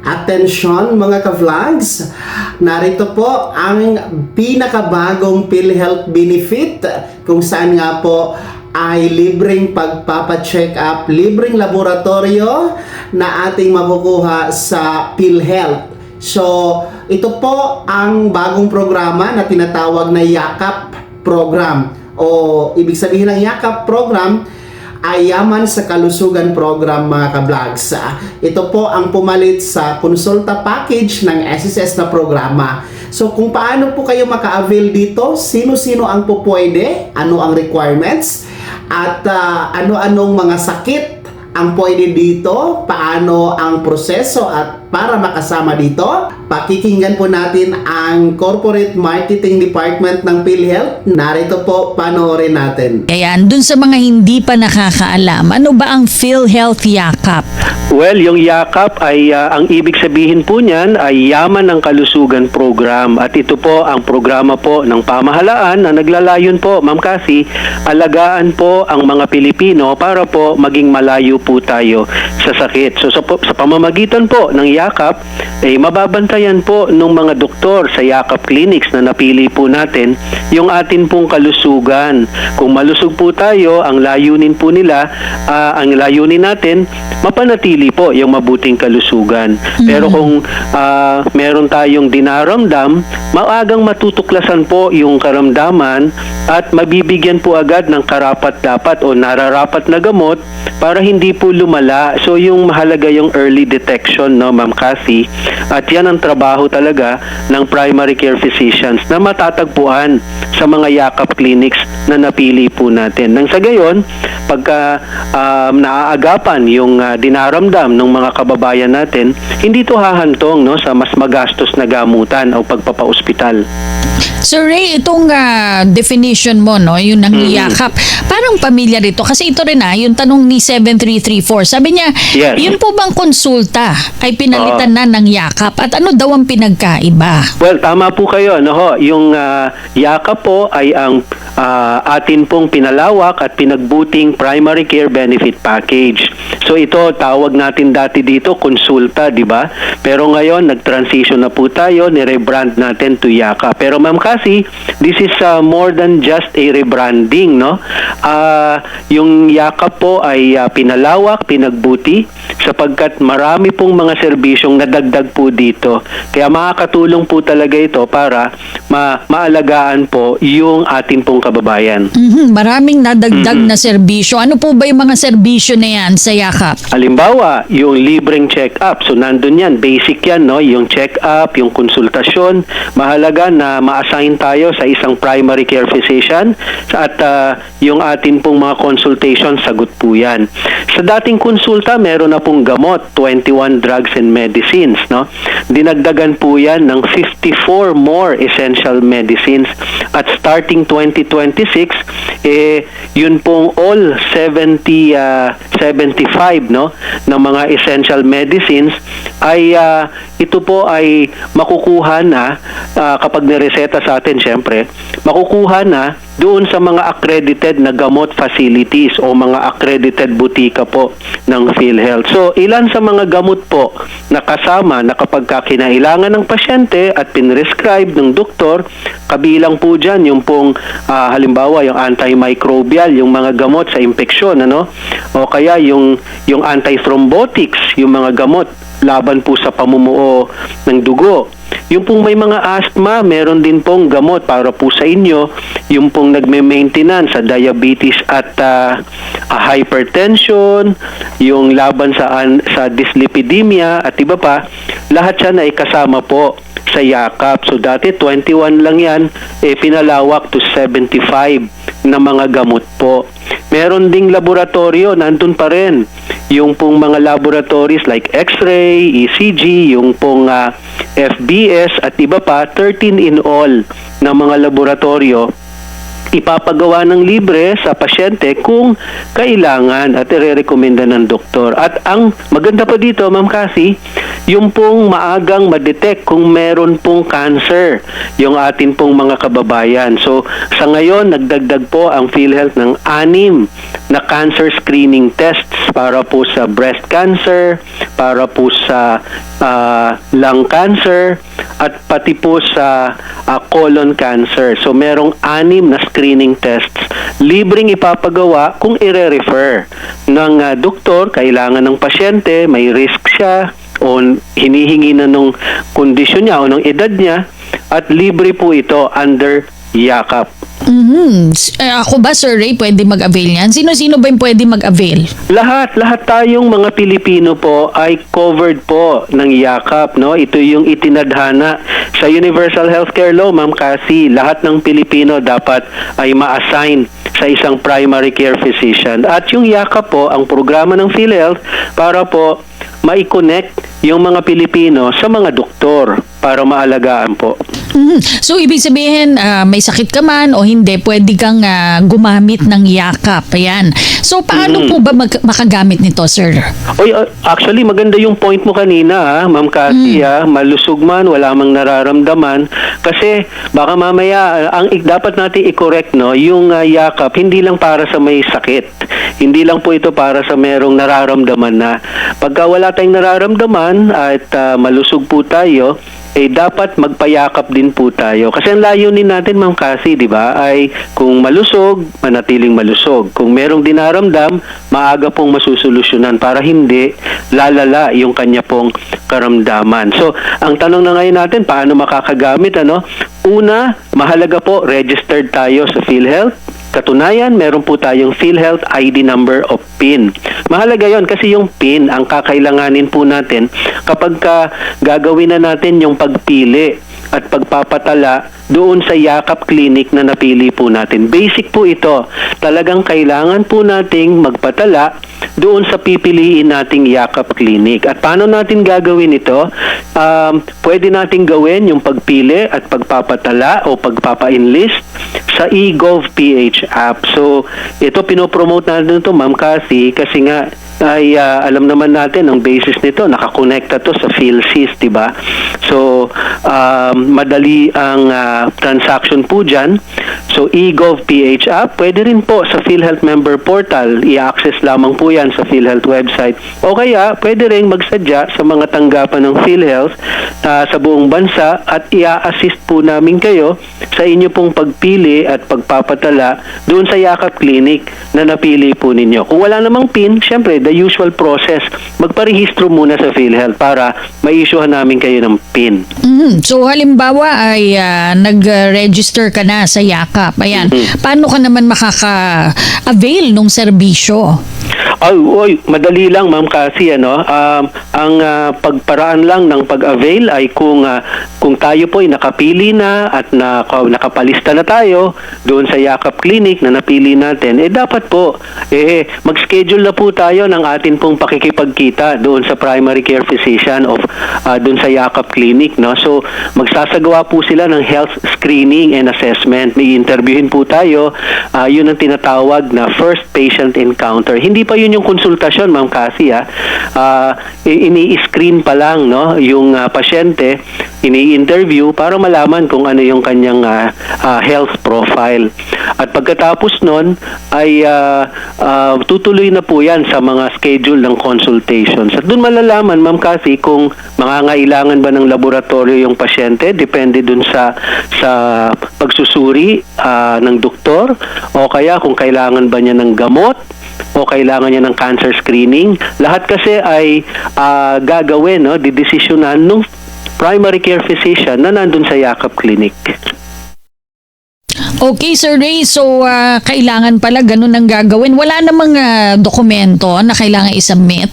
Atensyon mga ka-vlogs, narito po ang pinakabagong PhilHealth benefit kung saan nga po ay libreng pagpapacheck up, libreng laboratorio na ating makukuha sa PhilHealth. So, ito po ang bagong programa na tinatawag na YAKAP program o ibig sabihin ng YAKAP program ay Yaman sa Kalusugan program mga ka-vlogs. Ito po ang pumalit sa konsulta package ng SSS na programa. So kung paano po kayo maka-avail dito, sino-sino ang po pwede, ano ang requirements, at ano-anong mga sakit ang pwede dito, paano ang proseso at para makasama dito, pakikinggan po natin ang Corporate Marketing Department ng PhilHealth. Narito po, panoorin natin. Ayan, dun sa mga hindi pa nakakaalam, ano ba ang PhilHealth YAKAP? Well, yung YAKAP ay ang ibig sabihin po niyan ay Yaman ng Kalusugan Program. At ito po ang programa po ng pamahalaan na naglalayon po, Ma'am Cassie, alagaan po ang mga Pilipino para po maging malayo po tayo sa sakit. So sa pamamagitan po ng YAKAP, mababantayan po ng mga doktor sa YAKAP clinics na napili po natin yung atin pong kalusugan. Kung malusog po tayo, ang layunin po nila, ang layunin natin, mapanatili po yung mabuting kalusugan. Pero kung meron tayong dinaramdam, maagang matutuklasan po yung karamdaman at mabibigyan po agad ng karapat-dapat o nararapat na gamot para hindi po lumala. So yung mahalaga yung early detection, no, Ma'am Cassie, at yan ang trabaho talaga ng primary care physicians na matatagpuan sa mga YAKAP clinics na napili po natin. Nang sa gayon, pagka naaagapan yung dinaramdam ng mga kababayan natin, hindi to hahantong, no, sa mas magastos na gamutan o pagpapaospital. So Ray, itong definition mo, no, yun ng YAKAP, parang pamilyar ito kasi ito rin yung tanong ni 7334. Sabi niya, Yes. yun po bang konsulta ay pinalitan na ng YAKAP at ano daw ang pinagkaiba? Well, tama po kayo, no ho. Yung YAKAP po ay ang atin pong pinalawak at pinagbuting primary care benefit package. So ito, tawag natin dati dito konsulta, di ba? Pero ngayon, nag-transition na po tayo, ni-rebrand natin to YAKAP. Pero Ma'am Cassie, this is more than just a rebranding, no? Yung YAKAP po ay pinalawak, pinagbuti, sapagkat marami pong mga serbisyong nadagdag po dito. Kaya makakatulong po talaga ito para maalagaan po yung ating pong kababayan. Maraming nadagdag na serbisyo. Ano po ba yung mga serbisyo na yan sa YAKAP? Halimbawa, yung libreng check-up. So, nandun yan. Basic yan, no? Yung check-up, yung konsultasyon. Mahalaga na ma-assign tayo sa isang primary care physician at yung atin pong mga consultation, sagot po yan. Sa dating konsulta, meron na pong gamot, 21 drugs and medicines, no? Dinagdagan po yan ng 54 more essential medicines at starting 2026, yun pong all 75, no, ng mga essential medicines ay ito po ay makukuha na kapag nireseta sa atin, syempre, makukuha na doon sa mga accredited na gamot facilities o mga accredited butika po ng PhilHealth. So, ilan sa mga gamot po na kasama na kapag kinailangan ng pasyente at pinrescribe ng doktor, kabilang po dyan yung pong halimbawa yung antimicrobial, yung mga gamot sa impeksyon, ano? O kaya yung antithrombotics, yung mga gamot laban po sa pamumuo ng dugo. Yung pong may mga asthma, meron din pong gamot para po sa inyo. Yung pong nagme-maintenance sa diabetes at hypertension, yung laban sa dyslipidemia at iba pa, lahat yan ay kasama po sa YAKAP. So dati 21 lang yan, pinalawak to 75 na mga gamot po. Meron ding laboratorio, nandun pa rin. Yung pong mga laboratories like X-ray, ECG, yung pong FBS at iba pa, 13 in all na mga laboratorio ipapagawa ng libre sa pasyente kung kailangan at irerekomenda ng doktor. At ang maganda pa dito, Ma'am Cassie, yung pong maagang ma-detect kung meron pong cancer yung atin pong mga kababayan. So, sa ngayon, nagdagdag po ang PhilHealth ng 6 na cancer screening tests para po sa breast cancer, para po sa lung cancer, at pati po sa colon cancer. So merong 6 na screening tests. Libreng ipapagawa kung ire-refer ng doktor, kailangan ng pasyente, may risk siya, o hinihingi na nung kondisyon niya o nung edad niya, at libre po ito under yakap. Ako ba, Sir Ray, pwede mag-avail yan? Sino-sino ba yung pwede mag-avail? Lahat tayong mga Pilipino po ay covered po ng yakap, no? Ito yung itinadhana sa Universal Healthcare Law, Ma'am Cassie. Lahat ng Pilipino dapat ay ma-assign sa isang primary care physician. At yung yakap po, ang programa ng PhilHealth para po ma-connect yung mga Pilipino sa mga doktor para maalagaan po. So, ibig sabihin, may sakit ka man o hindi, pwede kang gumamit ng yakap. Ayan. So, paano po ba makagamit nito, sir? Oy, actually, maganda yung point mo kanina, Ma'am Cassie. Malusog man, wala mang nararamdaman. Kasi, baka mamaya, ang dapat natin i-correct, no, yung yakap, hindi lang para sa may sakit. Hindi lang po ito para sa merong nararamdaman na. Pagka wala tayong nararamdaman at malusog po tayo, dapat magpayakap din po tayo. Kasi ang layunin natin, Ma'am Cassie, di ba, ay kung malusog, manatiling malusog. Kung merong dinaramdam, maaga pong masusolusyonan para hindi lalala yung kanya pong karamdaman. So, ang tanong na ngayon natin, paano makakagamit, ano? Una, mahalaga po, registered tayo sa PhilHealth. Katunayan, meron po tayong PhilHealth ID number o PIN. Mahalaga yon kasi yung PIN ang kakailanganin po natin kapag gagawin na natin yung pagpili at pagpapatala doon sa yakap clinic na napili po natin. Basic po ito. Talagang kailangan po nating magpatala doon sa pipiliin nating yakap clinic. At paano natin gagawin ito? Pwede nating gawin yung pagpili at pagpapatala o pagpapa-enlist sa eGovPH app. So, ito pinopromote natin ito, Ma'am Cassie, kasi nga ay alam naman natin ang basis nito, nakakonekta to sa PhilSys, di ba? So, madali ang transaction po dyan. So, eGovPH app, pwede rin po sa PhilHealth member portal, i-access lamang po yan sa PhilHealth website. O kaya, pwede rin magsadya sa mga tanggapan ng PhilHealth sa buong bansa at i-assist po namin kayo sa inyo pong pagpili at pagpapatala doon sa yakap clinic na napili po ninyo. Kung wala namang PIN, syempre, the usual process, magparehistro muna sa PhilHealth para ma-issuehan namin kayo ng PIN. So, halimbawa ay nag-register ka na sa yakap. Ayan. Paano ka naman makaka-avail ng serbisyo? Madali lang, Ma'am Cassie, ano? Ang pagparaan lang ng pag-avail ay kung tayo po ay nakapili na at nakapalista na tayo doon sa yakap clinic na napili natin, dapat po mag-schedule na po tayo ng atin pong pakikipagkita doon sa primary care physician of doon sa yakap clinic, no? So, magsasagawa po sila ng health screening and assessment. May interviewin po tayo. Yun ang tinatawag na first patient encounter. Hindi pa yun yung konsultasyon, Ma'am Cassie. Ini-screen pa lang, no, yung pasyente, ini-interview para malaman kung ano yung kanyang health profile. At pagkatapos nun ay tutuloy na po yan sa mga schedule ng consultations. At doon malalaman, Ma'am Cassie, kung mangangailangan ba ng laboratorio yung pasyente, depende dun sa pagsusuri ng doktor, o kaya kung kailangan ba niya ng gamot, o kailangan niya ng cancer screening. Lahat kasi ay gagawin, no, didesisyonan ng primary care physician na nandun sa yakap clinic. Okay, Sir Ray. So, kailangan pala ganun ang gagawin. Wala namang dokumento na kailangan i-submit?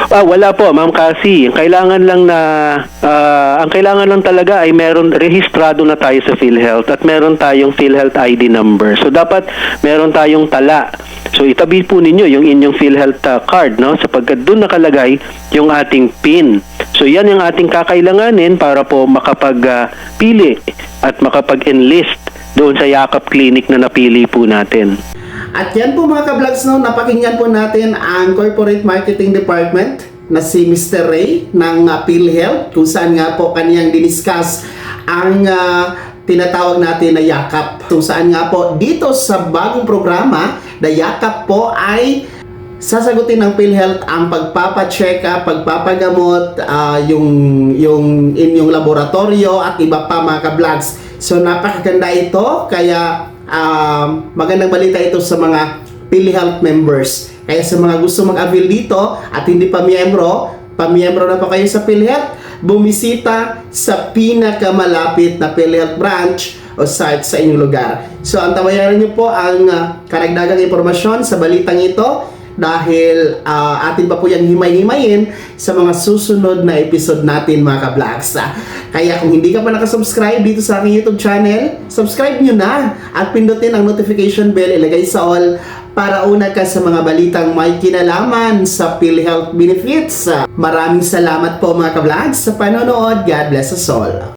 Wala po, Ma'am Cassie. Ang kailangan lang talaga ay rehistrado na tayo sa PhilHealth at meron tayong PhilHealth ID number. So, dapat meron tayong tala. So, itabi po ninyo yung inyong PhilHealth card, no? Sapagkat doon nakalagay yung ating PIN. So, yan yung ating kakailanganin para po makapag-pili at makapag-enlist doon sa yakap clinic na napili po natin. At yan po mga ka-vlogs, no, napakinggan po natin ang Corporate Marketing Department na si Mr. Ray ng PhilHealth, kung saan nga po kaniyang diniscuss ang tinatawag natin na yakap. Kung saan nga po dito sa bagong programa The Yakap po ay sasagutin ng PhilHealth ang pagpapacheck up, pagpapagamot, yung inyong laboratorio at iba pa mga ka-vlogs. So napakaganda ito, kaya magandang balita ito sa mga PhilHealth members. Kaya sa mga gusto mag-avail dito at hindi pa miyembro na po kayo sa PhilHealth, bumisita sa pinakamalapit na PhilHealth branch o site sa inyong lugar. So antabayaran niyo po ang karagdagang impormasyon sa balitang ito dahil atin pa po yung himay-himayin sa mga susunod na episode natin mga ka-vlogs. Kaya kung hindi ka pa nakasubscribe dito sa aking YouTube channel, subscribe nyo na at pindutin ang notification bell, ilagay sa all para una ka sa mga balitang may kinalaman sa PhilHealth benefits. Maraming salamat po mga ka-vlogs sa panonood. God bless us all.